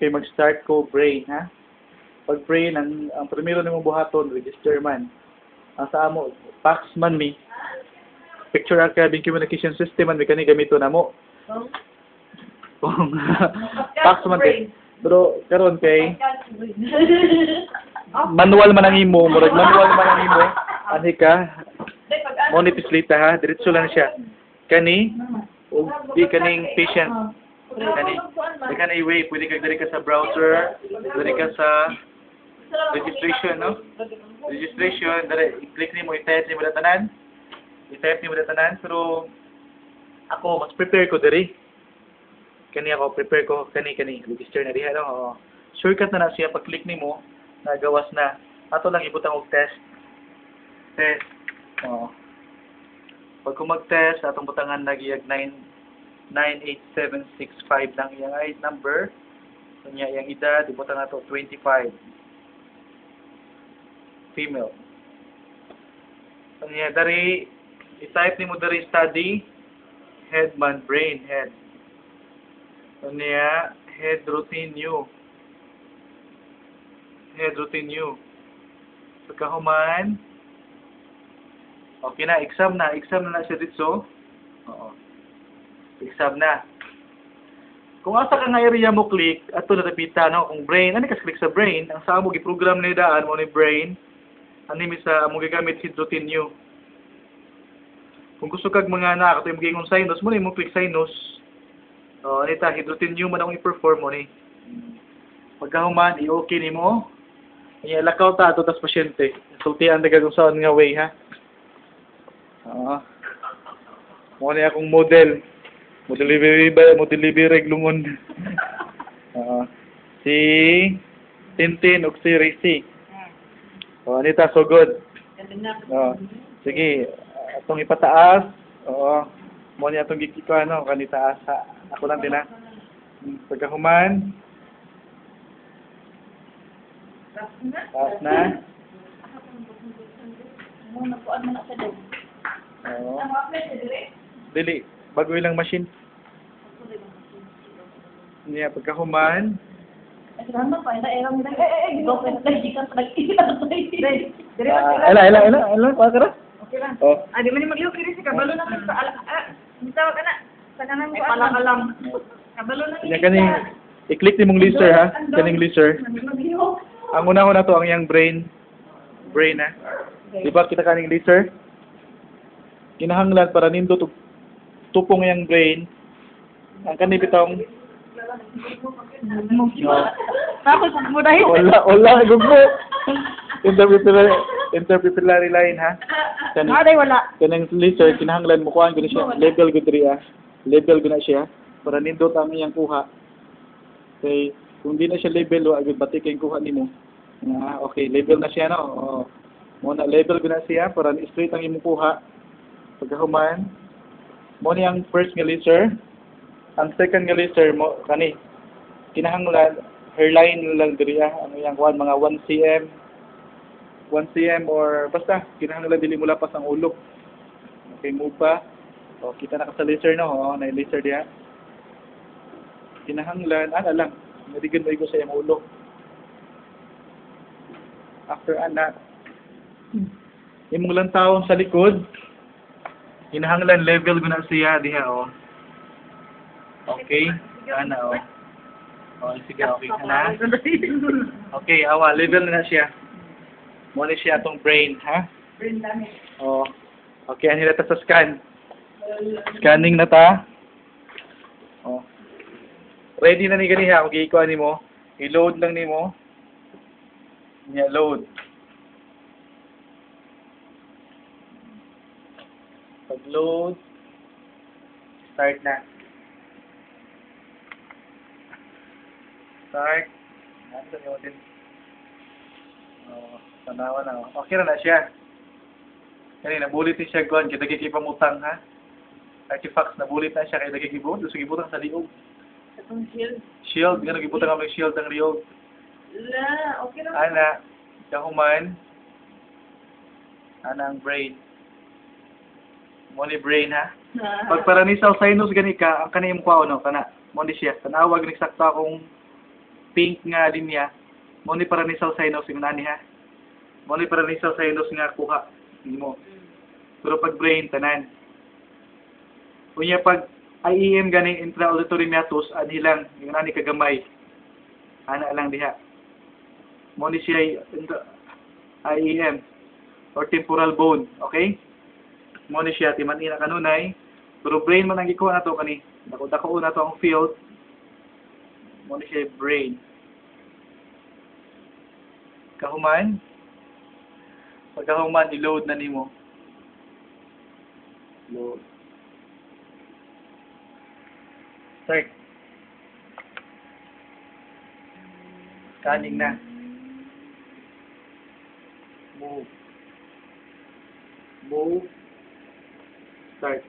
Okay, mag-start ko brain, ha? Pag brain, ang primero nimong buhaton, register man. Ang sa amo, fax man mi. Picture archiving communication system man mi kani gamito na mo. Kung fax man kay. Pero karon kay manual man ang imo, murag manual man ang imo. Ani ka? Monetislita ha, diretso lang siya. Kani ug di kaning patient. Kani way pwede ka diri ka sa browser, diri ka sa registration, no? Registration, dere i-click nimo, i-type nimo datanan. I-type nimo datanan, pero ako mas prepare ko diri. Kani ako prepare ko kani register na diha, no? Shortcut na siya pag click nimo, nagawas na. Ato lang ibutang og test. Test. Pag ko mag-test, atong butangan nagiyag 98765 lang iyang ID number. Kanya iyang edad, ibutang nato 25. Female. Kanya dari i-type nimo dari study head man brain head. Kanya head routine new. Head routine new. Pagkahuman, okay na, exam na siya dito. Oo. Exam na. Kung asa ka nga area mo click, ato na tapita, no? Kung brain, ano ka click sa brain, ang sa mo gi-program na daan mo ni brain, ano mi sa mo gigamit si routine new. Kung gusto kag mga anak, ato yung giingon sinus mo ni mo click sinus. Oh, anita hidrotin new man ang i-perform mo ni. Pagkahuman, i-okay nimo. Iya lakaw ta ato tas pasyente. Sultian daga kung saan nga way, ha. Mo ni akong model. Mo delivery lungon. Si Tintin ug si Risi. Anita so good. Sige, atong ipataas. Mo ni atong gikiko ano kanitaas sa ako lang din, ha. Pagkahuman. Taas na. Dili, bago ilang machine. Niya pagkahuman. Ala, pa kara. Okay lang. Oh. Di man ni magliw kiri si kabalo na sa tawag ka na. Sa kanan ko alam. Kabalo na Niya kani i-click nimong laser, ha. Kaning laser. Ang una to ang yang brain, ha. Di ba kita kaning laser? Kinahanglan para nindot tupong yang brain. Ang kani bitong Tapos mo dahil. Wala gugmo. Interpupillary line, ha. Wala. Kanang laser kinahanglan mo kuan gani siya. Level gud diri, level gud na siya para nindot ang iyang kuha. Okay, kung di na siya level, agad batik yung kuha nimo. Okay, level na siya, no? Muna level gud na siya para straight ang imong kuha. Pagkahuman, mo ni ang first nga laser. Ang second nga laser mo kani kinahanglan hairline lang diri, ano yang kuan mga 1 cm or basta kinahanglan dili mo lapas ang ulo. Okay, move pa. O kita na ka sa laser, no? Na laser diha. Kinahanglan lang nadigan mo sa iyang ulo. After imong lantawon sa likod, kinahanglan level guna siya diha, Okay, sige, okay ka na. Okay, level na siya. Mo ni siya atong brain, ha? Brain damage. Okay, ani ta sa scan. Scanning na ta. Ready na ni ganiha, kung giikuan nimo, i-load lang nimo. Nya load. Pag-load, start na. Start. Nasa nyo din. Tanawa na. Okay na siya. Kaya nabulit ni siya kuan, kita gigipamutang, ha? Artifacts, nabulit na siya, kaya nagigibot. Gusto gibutang sa liog. Itong shield. Shield, gano'n gibutang kami shield ang liog. Okay lang. Ana, kahuman. Ana ang brain. Mo ni brain, ha? Pag para ni sa sinus gani ka, ang kaniyang kuha, no? Kana, mo ni siya. Tanawag ni sakto akong pink nga linya, mo ni paranasal sinus yung nani ha. Mo ni paranasal sinus nga kuha nimo. Pero pag brain tanan. Unya pag IEM ganing intra-auditory meatus anilang yung nani kagamay. Ana lang diha. Mo ni siya IEM or temporal bone, okay? Mo ni siya timan ina kanunay, pero brain man ang gikuha nato kani. Dako na to ang field. Mo ni siya brain. Kahuman. Pagkahuman i-load na nimo. Load. Start. Scanning na. Move. Move. Start.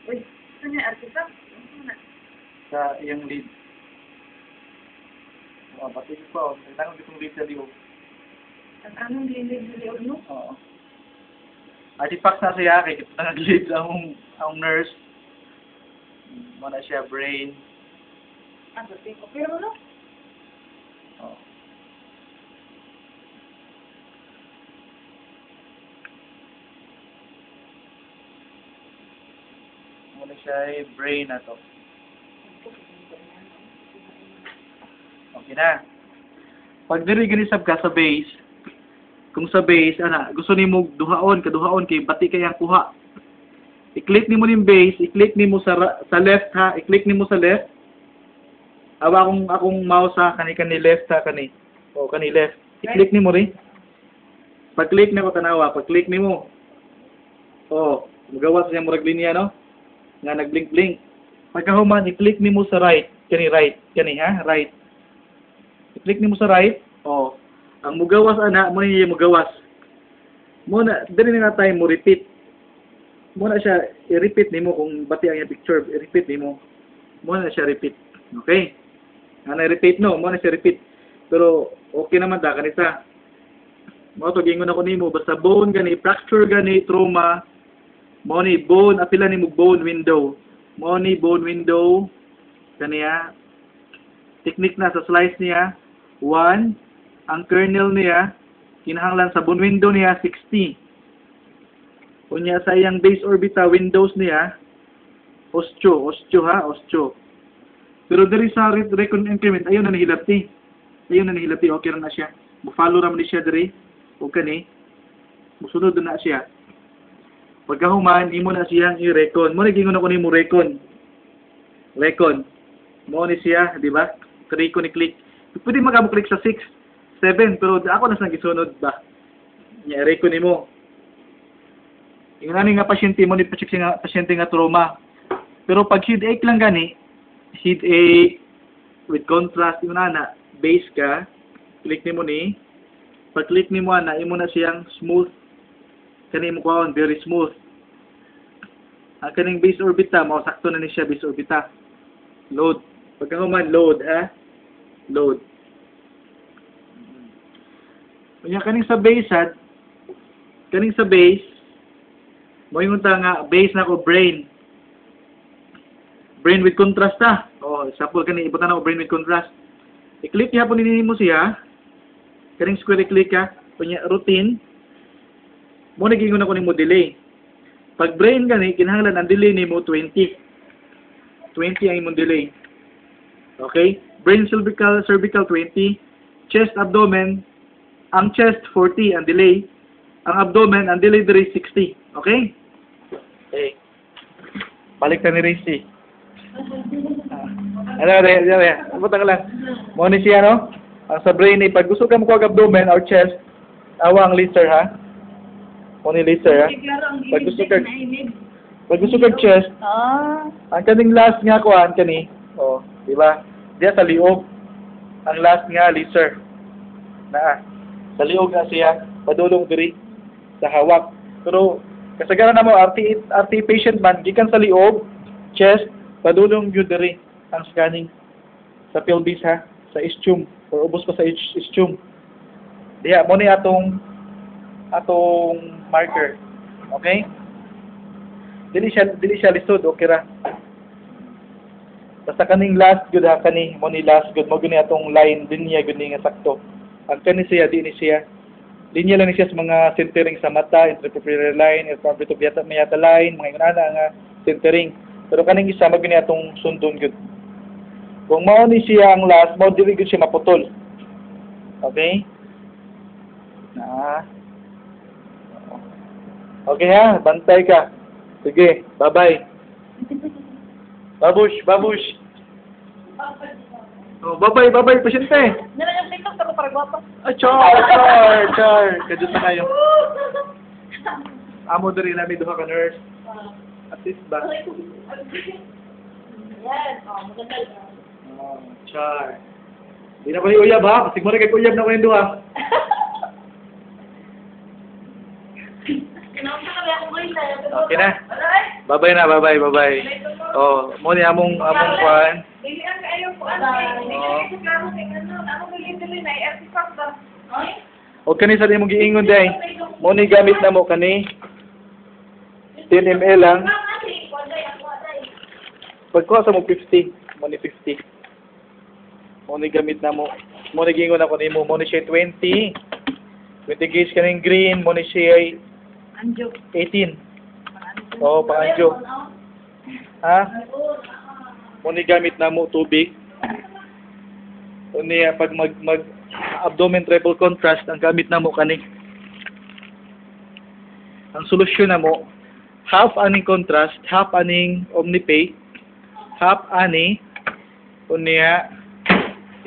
Uy, saan yung artifact? Sa iyang lead. Pati ko, kailangan itong lead sa liog. Ang anong lilig sa liog mo? Oo. Artifacts na siya, kaya ito na nag-lead ang nurse. Muna siya, brain. Ah, so think okay mo no? Oo. Muna siya, brain na to. Okay na. Pag diriginisab ka sa base, kung sa base, gusto nimo kaduhaon kay bati kay ang kuha. I-click nimo ning base, i-click nimo sa left ha, i-click nimo sa left. Awa akong mouse ha, kani left ha, kani. O kani left. I-click nimo rin. Pag-click nako tanawa, pag-click nimo. Oh, magawa sa murag linya no. Nga nagblink-blink. Pagkahuman, i-click nimo sa right, kani ha, right. I-click nimo sa right. Oh. Ang mugawas mo niya mugawas. Muna diri nga tayo mo repeat. Muna siya i-repeat nimo kung bati ang picture, i-repeat nimo. Muna siya repeat. Okay? Ana repeat no, muna siya repeat. Pero okay naman ta kanita. Mo to gingon ako nimo basta bone gani, fracture gani, trauma, mo ni bone apila nimo bone window. Mo ni bone window kaniya. Technique na sa slice niya 1. Ang kernel niya, kinahanglan sa bone window niya, 60. Kunya sa iyang base orbita windows niya, osteo ha, osteo. Pero diri sa recon increment, ayun na nahilati. Okay na siya. Buffalo ram ni siya diri, o kani, musunod na siya. Pagkahuman, imo na siyang i-recon. Mo nagingon ako nimo recon. Mo ni siya, di ba? Recon i-click. Pwede magamo-click sa 6. 7, pero ako na gisunod ba? Nyari ko nimo. Yung nani nga pasyente mo ni pasyente nga trauma. Pero pag headache lang gani, headache with contrast yung nana, base ka, click nimo ni. Pag click nimo ana, imo na siyang smooth. Kani mo kuon very smooth. Ang kaning base orbita mo sakto na ni siya base orbita. Load. Pagka human load ha. Load. Kanya kaning sa base mo yung nga base na ko brain with contrast ta. Oh, example kani ibutan na ko brain with contrast. I-click niya po nimo siya. Kaning square i-click ka, kunya routine. Mo nagingon ako nimo delay. Pag brain gani kinahanglan ang delay nimo 20. 20 ang imong delay. Okay? Brain cervical 20, chest abdomen. Ang chest, 40, ang delay. Ang abdomen, ang delay diri 60. Okay? Okay. Balik na ni Rizy. Butang lang. Mo ni siya, no? Ang sa brain, pag gusto ka mo kuha abdomen or chest, awa ang laser, ha? Mo ni laser, ha? Pag gusto ka chest, ang kaning last nga kuhaan kani, oh, di ba? Diya sa liog. Ang last nga laser. Sa liog na siya, padulong diri sa hawak. Pero kasagaran na mo RT patient man gikan sa liog, chest, padulong gyud diri ang scanning sa pelvis ha, sa ischium or ubos pa sa ischium. Diha mo ni atong marker. Okay? Dili siya lisod, okay ra. Basta kaning last good ha, kani mo ni last good mo gani atong line linya gud ni nga sakto. Ang kani siya di ni siya. Linya lang ni siya sa mga centering sa mata, interpupillary line, interpupillary mayata line, mga inana nga centering. Pero kaning isa mo gani atong sundon gud. Kung mao ni siya ang last, mo dili gud siya maputol. Okay? Okay ha, bantay ka. Sige, bye-bye. Babush. Oh, bye-bye, pasyente. Nila yung TikTok ako para guwapo. Ah, char. Kadyo na kayo. Amo diri namin duha ka nurse. At least ba? Yes, maganda. Oh, char. Di na ko ni uyab ha. Siguro kay uyab na ko yung duha. Okay na. Bye-bye na, bye-bye. Oh, mo ni among kwan. Dilian kayo po ano. Dilian ko klaro kay ano. Ako dili na artifact ba. Ay. O kani sa imong giingon day. Mo ni gamit na mo kani. 10 ml lang. Pagkuha sa mo 50, mo ni 50. Mo ni gamit na mo. Mo ni giingon ako nimo, mo ni siya 20. 20 gauge kaning green, mo ni siya Anjo. 18. Oo, pang-anjo. Ha? Muni gamit na mo tubig. Muni pag mag abdomen triple contrast ang gamit na mo kani. Ang solusyon na mo half aning contrast, half aning omnipay, half ani unya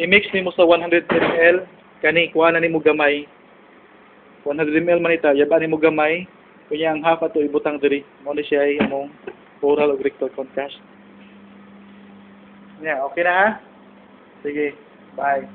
i-mix nimo sa 100 ml kani kuha na nimo gamay. 100 ml man ita, yaba nimo gamay. Kunya ang half ato ibutang diri. Mo ni siya ay among oral ug rectal contrast. Yeah, okay na ha? Sige, bye.